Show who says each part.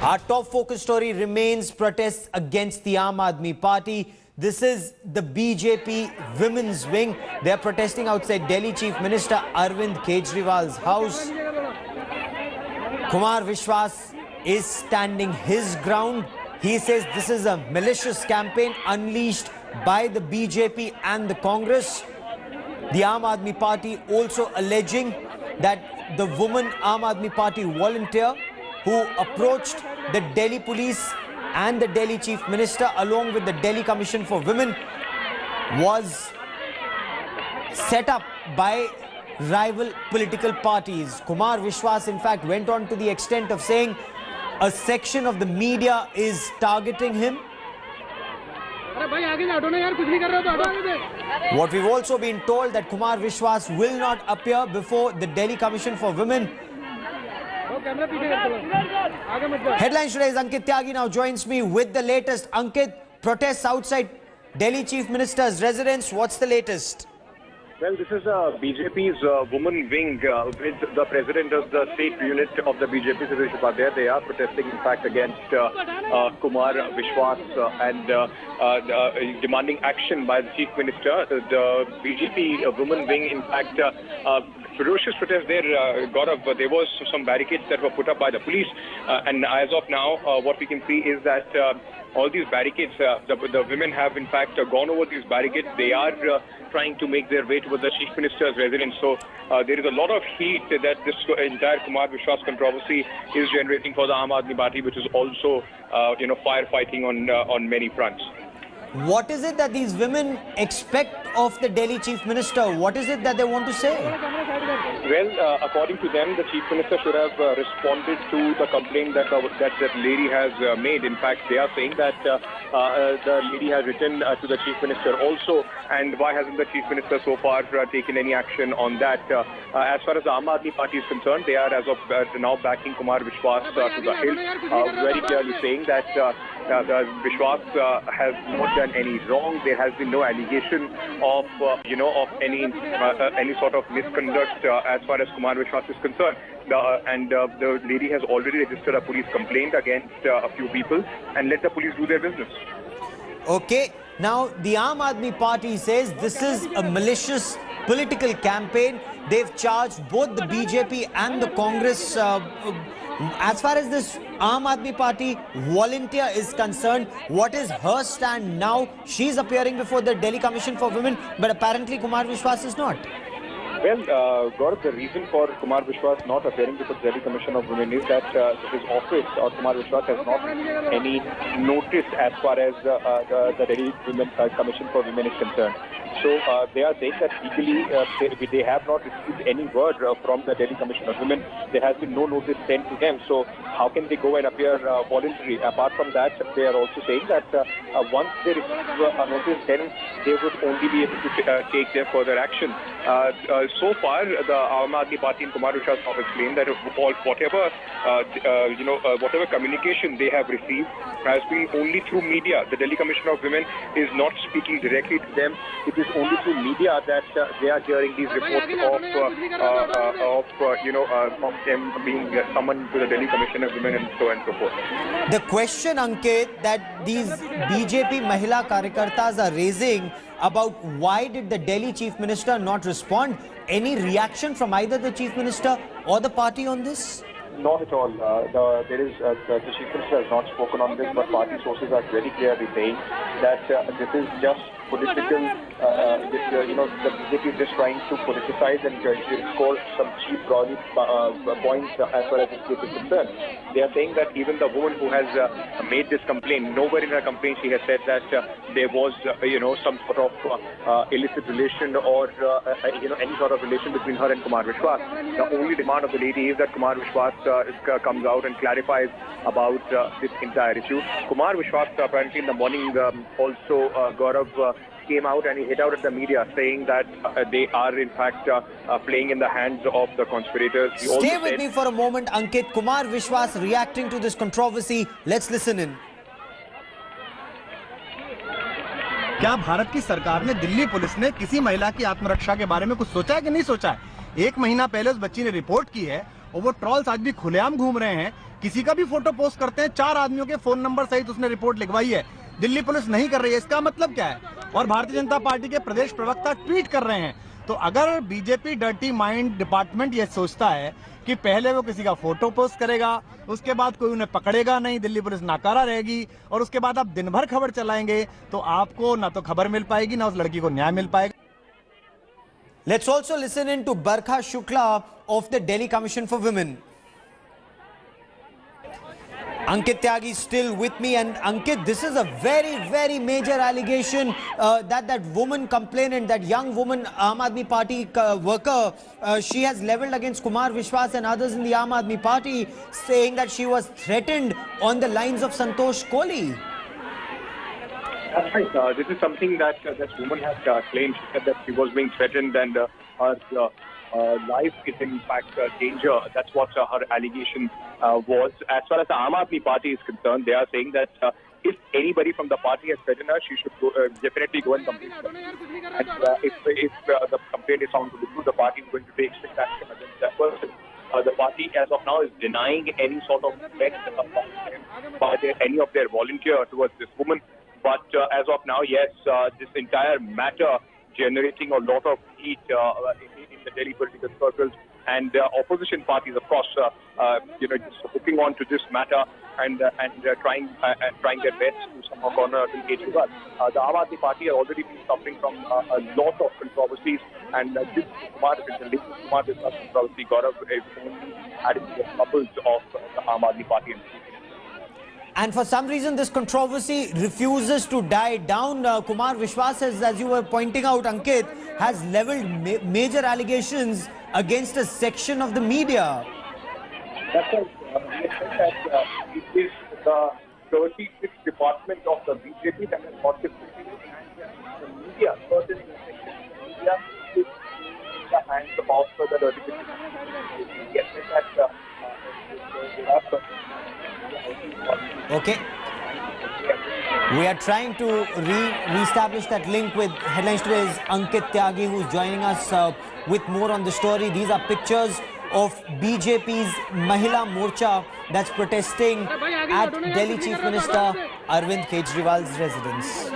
Speaker 1: Our top focus story remains protests against the Aam Aadmi Party. This is the BJP women's wing. They are protesting outside Delhi Chief Minister Arvind Kejriwal's house. Kumar Vishwas is standing his ground. He says this is a malicious campaign unleashed by the BJP and the Congress. The Aam Aadmi Party also alleging that the woman Aam Aadmi Party volunteer who approached the Delhi police and the Delhi Chief Minister along with the Delhi Commission for Women was set up by rival political parties. Kumar Vishwas in fact went on to the extent of saying a section of the media is targeting him. What we've also been told that Kumar Vishwas will not appear before the Delhi Commission for Women. Headline today is Ankit Tyagi now joins me with the latest. Ankit, protests outside Delhi Chief Minister's residence. What's the latest?
Speaker 2: Well, this is BJP's woman wing with the president of the state unit of the BJP, Suresh Upadhyay. They are protesting, in fact, against Kumar Vishwas and demanding action by the chief minister. The BJP woman wing, in fact, ferocious protest there, Gaurav. There was some barricades that were put up by the police, and as of now, what we can see is that all these barricades, the women have in fact gone over these barricades. They are trying to make their way towards the chief minister's residence. So there is a lot of heat that this entire Kumar Vishwas controversy is generating for the Aam Aadmi Party, which is also, firefighting on many fronts.
Speaker 1: What is it that these women expect of the Delhi Chief Minister? What is it that they want to say?
Speaker 2: Well, according to them, the Chief Minister should have responded to the complaint that lady has made. In fact, they are saying that the lady has written to the Chief Minister also. And why hasn't the Chief Minister so far taken any action on that? As far as the Aam Aadmi Party is concerned, they are as of now backing Kumar Vishwas to the hill, very clearly saying that Vishwas has not done any wrong. There has been no allegation of any sort of misconduct as far as Kumar Vishwas is concerned. The lady has already registered a police complaint against a few people and let the police do their business.
Speaker 1: Okay. Now, the Aam Aadmi Party says this is a malicious political campaign. They've charged both the BJP and the Congress. As far as this Aam Aadmi Party volunteer is concerned, what is her stand now? She's appearing before the Delhi Commission for Women, but apparently Kumar Vishwas is not.
Speaker 2: Well, Gaurav, the reason for Kumar Vishwas not appearing before the Delhi Commission of Women is that his office, or Kumar Vishwas, has not any notice as far as the Delhi Commission for Women is concerned. So they are saying that legally they have not received any word from the Delhi Commission of Women. There has been no notice sent to them. So how can they go and appear voluntarily? Apart from that, they are also saying that once they receive a notice, then they would only be able to take their further action. So far, the Aam Aadmi Party and Kumar Vishwas have explained that whatever communication they have received has been only through media. The Delhi Commission of Women is not speaking directly to them. It is only through media that they are hearing these reports of them being summoned to the Delhi Commission of Women and so on and so forth.
Speaker 1: The question, Ankit, that these BJP Mahila Karyakartas are raising about why did the Delhi Chief Minister not respond? Any reaction from either the Chief Minister or the party on this?
Speaker 2: Not at all. The Chief Minister has not spoken on this, but party sources are very clearly saying that this is just political. The BJP is just trying to politicize and score some cheap brownie points as far as this case is concerned. They are saying that even the woman who has made this complaint, nowhere in her complaint she has said that there was some sort of illicit relation or any sort of relation between her and Kumar Vishwas. The only demand of the lady is that Kumar Vishwas comes out and clarifies about this entire issue. Kumar Vishwas apparently in the morning also Gaurav came out and he hit out at the media saying that they are in fact playing in the hands of the conspirators.
Speaker 1: Stay with me for a moment, Ankit. Kumar Vishwas reacting to this controversy. Let's listen in.
Speaker 3: क्या भारत की सरकार ने, Delhi police ने किसी महिला की आत्मरक्षा के बारे में कुछ सोचा है कि नहीं सोचा है? एक महीना पहले उस बच्ची ने रिपोर्ट की है और वो ट्रॉल्स आज भी खुलेआम घूम रहे हैं किसी का भी फोटो पोस्ट करते हैं, 4 आदमियों के फोन नंबर सहित उसने रिपोर्ट लिखवाई है। दिल्ली पुलिस नहीं कर रही है, इसका मतलब क्या है? और भारतीय जनता पार्टी के प्रदेश प्रवक्ता ट्वीट कर रहे हैं। तो अगर बीजेपी डर्टी माइंड डिपार्टमेंट ये सोचता है कि पहले वो किसी का फोटो पोस्ट करेगा, उसके बाद कोई उन्हें पकड़ेगा नहीं, दिल्ली पुलिस नाकारा रहेगी, और उसके बाद आप दिन भर खबर चलाएंगे, तो आपको ना तो खबर मिल पाएगी, ना उस लड़की को न्याय मिल पाएगा।
Speaker 1: Let's also listen in to Barkha Shukla of the Delhi Commission for Women. Ankit Tyagi still with me, and Ankit, this is a very, very major allegation that woman complainant, that young woman Aam Aadmi Party worker, she has levelled against Kumar Vishwas and others in the Aam Aadmi Party, saying that she was threatened on the lines of Santosh Kohli.
Speaker 2: That's right. This is something that this woman has claimed. She said that she was being threatened and her life is in fact danger. That's what her allegation was. As far as the Aam Aadmi Party is concerned, they are saying that if anybody from the party has threatened her, she should definitely go and complain. And if the complaint is found to be true, the party is going to take strict action against that person. The party, as of now, is denying any sort of threat by any of their volunteer towards this woman. But as of now, yes, this entire matter generating a lot of heat in the Delhi political circles, and opposition parties, of course, just hooking on to this matter and trying their best to somehow corner the Kejriwal. The Aam Aadmi Party has already been suffering from a lot of controversies, and this Kumar controversy got up only adding to the troubles of the Aam Aadmi Party.
Speaker 1: And for some reason, this controversy refuses to die down. Kumar Vishwas, as you were pointing out, Ankit, has levelled major allegations against a section of the media.
Speaker 2: That's right. He said that it is the 36th department of the BJP that has orchestrated it, and the media, certain sections of the media, is in the hands of the 36th. He said that there are some.
Speaker 1: Okay. We are trying to re-establish that link with Headlines Today's Ankit Tyagi, who's joining us with more on the story. These are pictures of BJP's Mahila Morcha that's protesting at Delhi Chief Minister Arvind Kejriwal's residence.